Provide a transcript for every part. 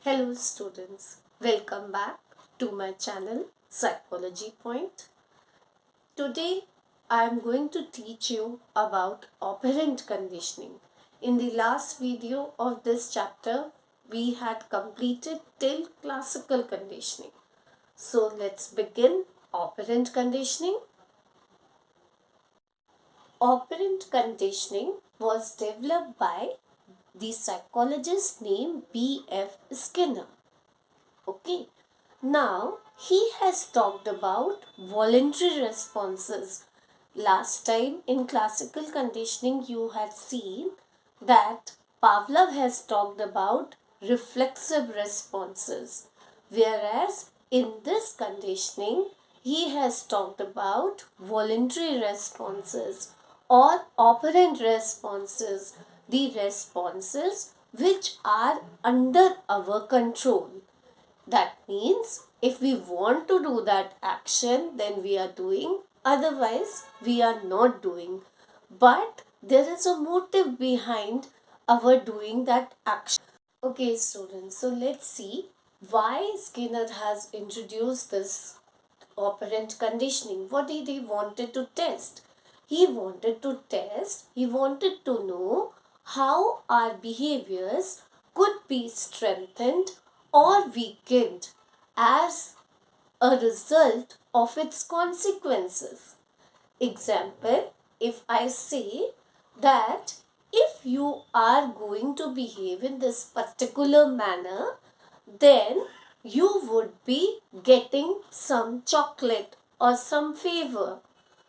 Hello students, welcome back to my channel Psychology Point. Today I am going to teach you about operant conditioning. In the last video of this chapter, we had completed till classical conditioning. So let's begin operant conditioning. Operant conditioning was developed by the psychologist named B.F. Skinner. Okay. Now, he has talked about voluntary responses. Last time in classical conditioning, you had seen that Pavlov has talked about reflexive responses, whereas in this conditioning, he has talked about voluntary responses or operant responses, the responses which are under our control. That means if we want to do that action, then we are doing, otherwise, we are not doing. But there is a motive behind our doing that action. Okay, students, so let's see why Skinner has introduced this operant conditioning. What did he wanted to test? He wanted to know how our behaviors could be strengthened or weakened as a result of its consequences. Example, if I say that if you are going to behave in this particular manner, then you would be getting some chocolate or some favor.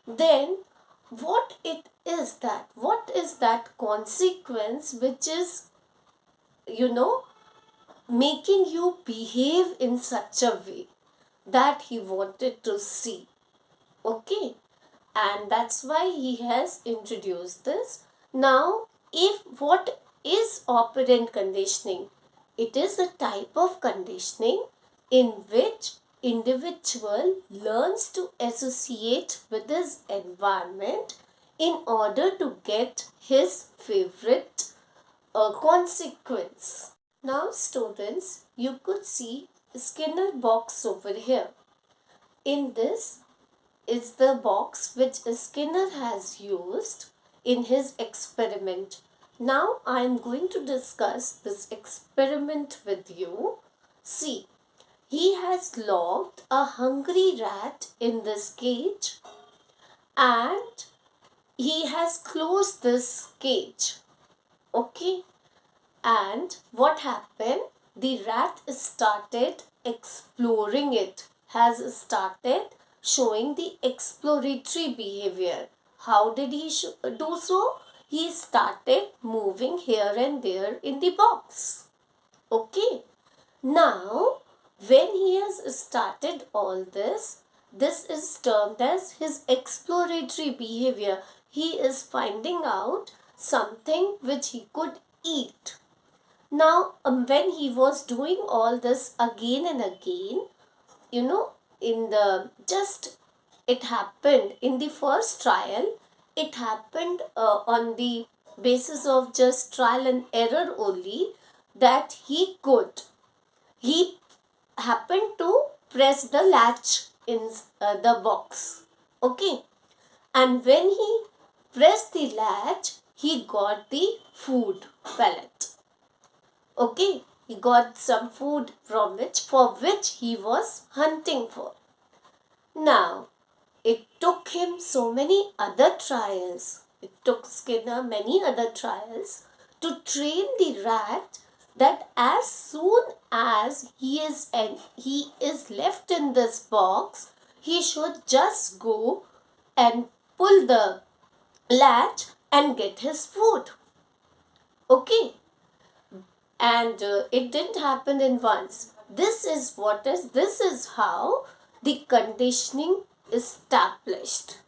Then what is that consequence which is, you know, making you behave in such a way that he wanted to see. Okay, and that's why he has introduced this. Now, if what is operant conditioning? It is a type of conditioning in which individual learns to associate with his environment in order to get his favorite consequence. Now students, you could see Skinner box over here. In this is the box which Skinner has used in his experiment. Now I am going to discuss this experiment with you. See, he has locked a hungry rat in this cage and he has closed this cage. Okay, and what happened? The rat started exploring it, has started showing the exploratory behavior. How did he do so? He started moving here and there in the box. Okay. Now, when he has started all this, this is termed as his exploratory behavior. He is finding out something which he could eat. Now, when he was doing all this again and again, in the just it happened in the first trial, it happened on the basis of just trial and error only that he happened to press the latch in the box. Okay, and when he pressed the latch, he got the food pellet. Okay, he got some food for which he was hunting for. Now, it took him so many other trials. It took Skinner many other trials to train the rat that as soon as he is left in this box, he should just go and pull the latch and get his food. Okay, and it didn't happen in once. This is how the conditioning established.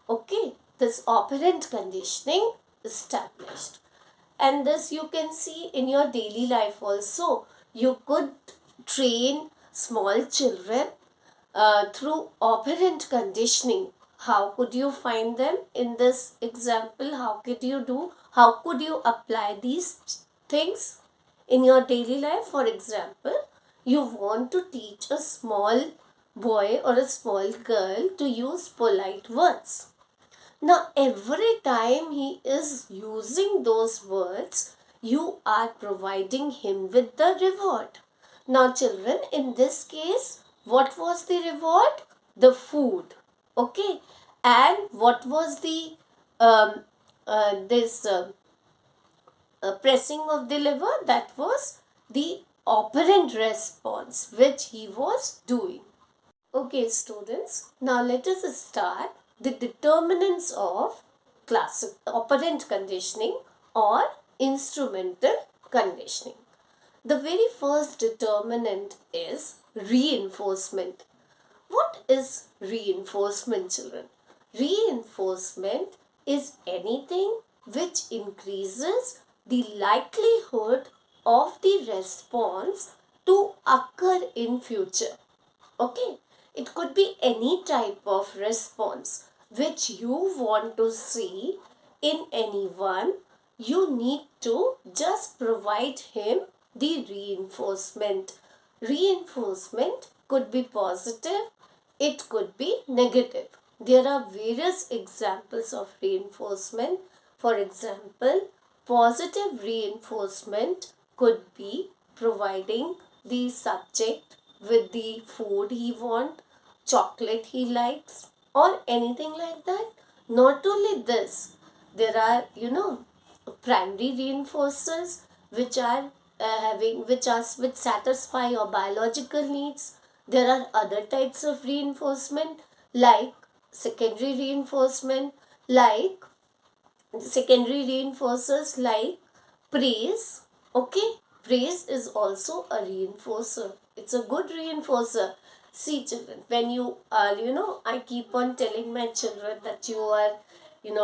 Okay, this operant conditioning established, and this you can see in your daily life also. You could train small children through operant conditioning. How could you find them in this example? How could you apply these things? In your daily life, for example, you want to teach a small boy or a small girl to use polite words. Now, every time he is using those words, you are providing him with the reward. Now, children, in this case, what was the reward? The food. Okay. And what was the um, this pressing of the lever? That was the operant response which he was doing. Okay, students, now let us start the determinants of classic operant conditioning or instrumental conditioning. The very first determinant is reinforcement. What is reinforcement, children? Reinforcement is anything which increases the likelihood of the response to occur in future. Okay, it could be any type of response which you want to see in anyone. You need to just provide him the reinforcement. Reinforcement could be positive, it could be negative. There are various examples of reinforcement. For example, positive reinforcement could be providing the subject with the food he wants, chocolate he likes, or anything like that. Not only this, there are, primary reinforcers which are which satisfy your biological needs. There are other types of reinforcement like secondary reinforcement, like secondary reinforcers like praise. Okay, praise is also a reinforcer. It's a good reinforcer. See, children, when you are, I keep on telling my children that you are,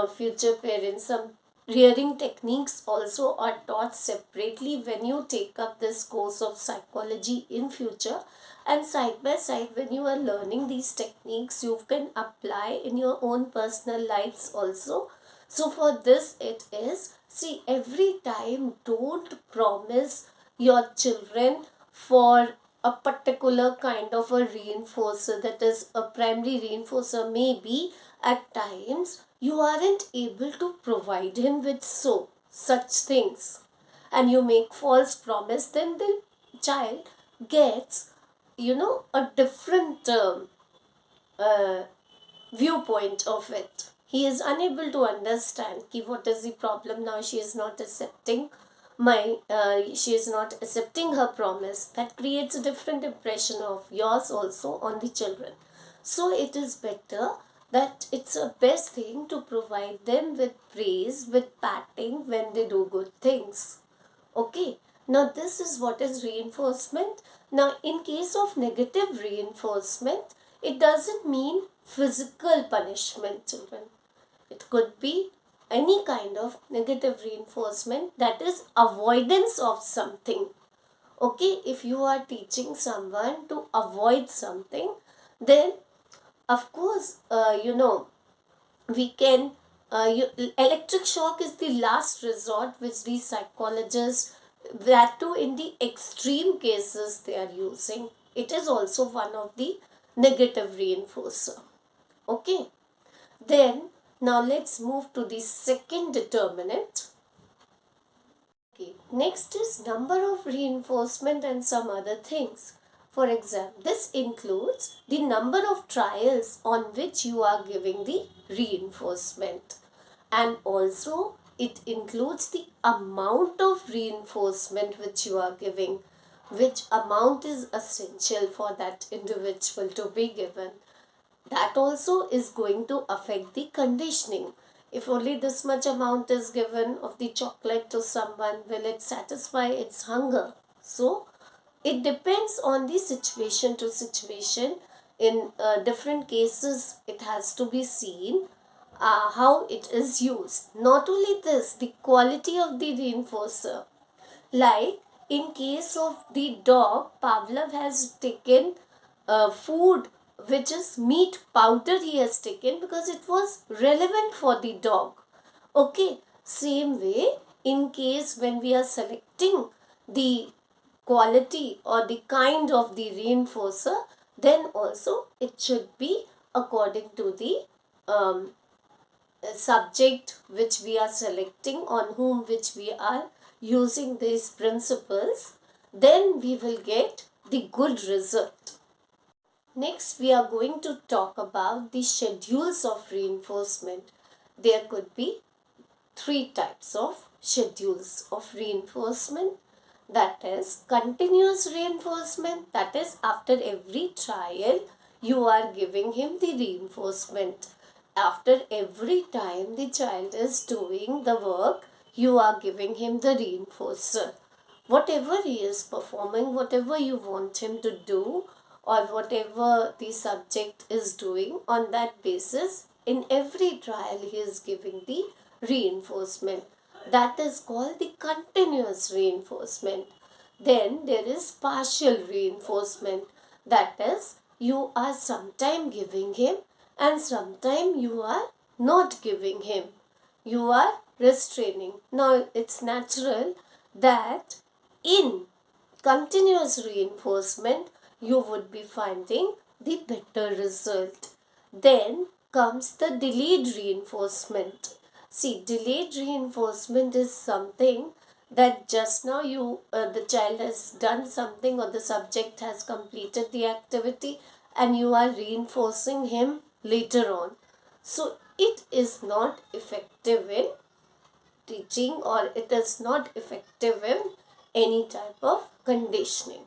future parents. Some rearing techniques also are taught separately when you take up this course of psychology in future, and side by side when you are learning these techniques you can apply in your own personal lives also. So for this it is, see, every time don't promise your children for a particular kind of a reinforcer, that is a primary reinforcer. Maybe at times you aren't able to provide him with such things, and you make false promise, then the child gets a different uh, viewpoint of it. He is unable to understand ki what is the problem. Now she is not accepting she is not accepting her promise. That creates a different impression of yours also on the children. So it is better that it's a best thing to provide them with praise, with patting when they do good things. Okay, now this is what is reinforcement. Now in case of negative reinforcement, it doesn't mean physical punishment, children. It could be any kind of negative reinforcement, that is avoidance of something. Okay, if you are teaching someone to avoid something, then of course, we can electric shock is the last resort which these psychologists, that too in the extreme cases, they are using. It is also one of the negative reinforcer. Okay, then now let's move to the second determinant. Okay, next is number of reinforcement and some other things. For example, this includes the number of trials on which you are giving the reinforcement, and also it includes the amount of reinforcement which you are giving, which amount is essential for that individual to be given. That also is going to affect the conditioning. If only this much amount is given of the chocolate to someone, will it satisfy its hunger? So it depends on the situation to situation. In different cases, it has to be seen how it is used. Not only this, the quality of the reinforcer. Like in case of the dog, Pavlov has taken food which is meat powder he has taken because it was relevant for the dog. Okay, same way in case when we are selecting the quality or the kind of the reinforcer, then also it should be according to the um, subject which we are selecting, on whom which we are using these principles, then we will get the good result. Next, we are going to talk about the schedules of reinforcement. There could be three types of schedules of reinforcement, that is continuous reinforcement, that is after every trial you are giving him the reinforcement. After every time the child is doing the work, you are giving him the reinforcer. Whatever he is performing, whatever you want him to do, or whatever the subject is doing, on that basis in every trial he is giving the reinforcement. That is called the continuous reinforcement. Then there is partial reinforcement, that is you are sometime giving him and sometime you are not giving him, you are restraining. Now it's natural that in continuous reinforcement you would be finding the better result. Then comes the delayed reinforcement. See, delayed reinforcement is something that just now the child has done something or the subject has completed the activity and you are reinforcing him later on. So it is not effective in teaching, or it is not effective in any type of conditioning.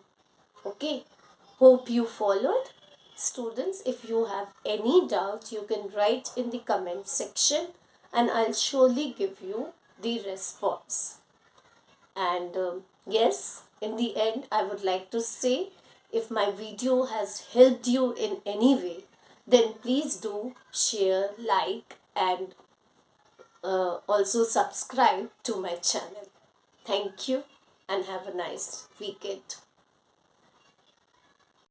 Okay, hope you followed. Students, if you have any doubt, you can write in the comment section and I'll surely give you the response. And yes, in the end, I would like to say, if my video has helped you in any way, then please do share, like, and also subscribe to my channel. Thank you and have a nice weekend.